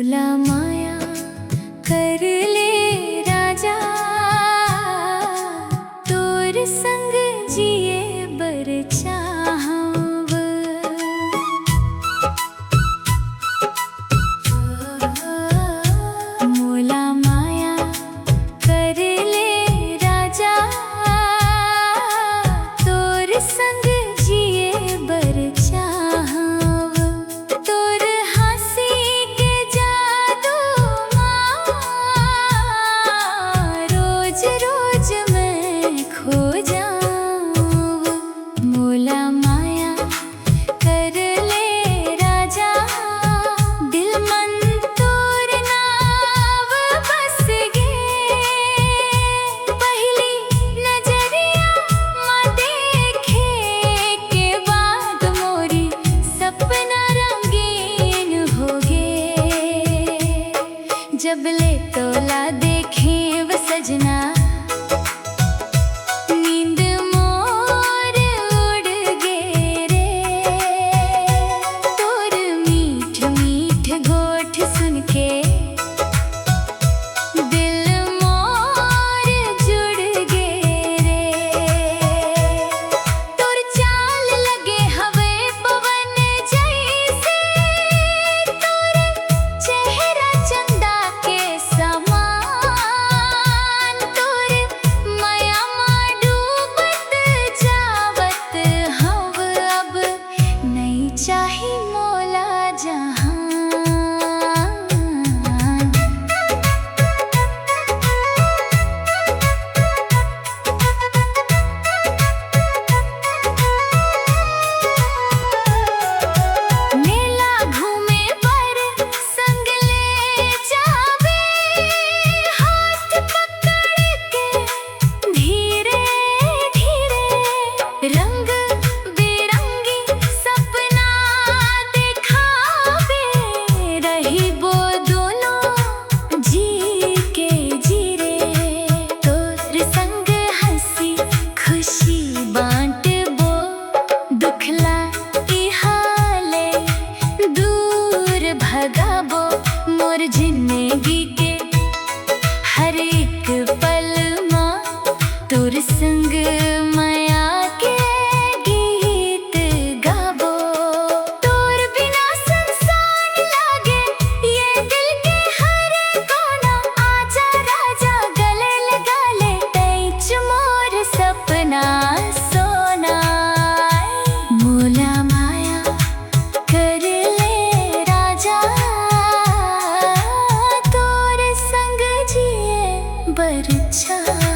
मोला माया कर ले राजा, तोर संग जिए बर चाहव। मोला माया कर ले राजा, तोर संग जिए बर चाहव। तोर हंसी के जादू रोज रोज मैं खो जाऊं। मोला माया कर ले राजा, दिल मन तोर नाव बस गे। पहली नजरिया माँ देखे के बाद मोरी सपना रंगीन हो गे। जब ले तोला देखे वो सजना, नींद मोर उड़ गे रे। तोर मीठ मीठ गोठ सुन के दिल मोर जुड़ गे रे। तोर चाल लगे हवे पवन जैसे, तोर चेहरा चंदा के समान। तोर माया माँ डूबत जावत हव, अब नहीं चाही मोला जहान। मेला घूमे पर संग ले जावे, हाथ पकड़ के धीरे धीरे। रंग बिरंगी सपना दिखावे, रही वो दोनों जी के जी रे। तोर संग हंसी खुशी बांटबो, दुखला ई हाले दूर भगाबो। मोर जिंदगी के हर एक पल माँ तोर संग माया के गीत गाबो। तोर बिना सुनसान लागे ये दिल के हर कोना। आजा राजा गले लगा ले, तैच मोर सपना सोना। मोला माया कर ले राजा, तोर संग जिए बर चाहव।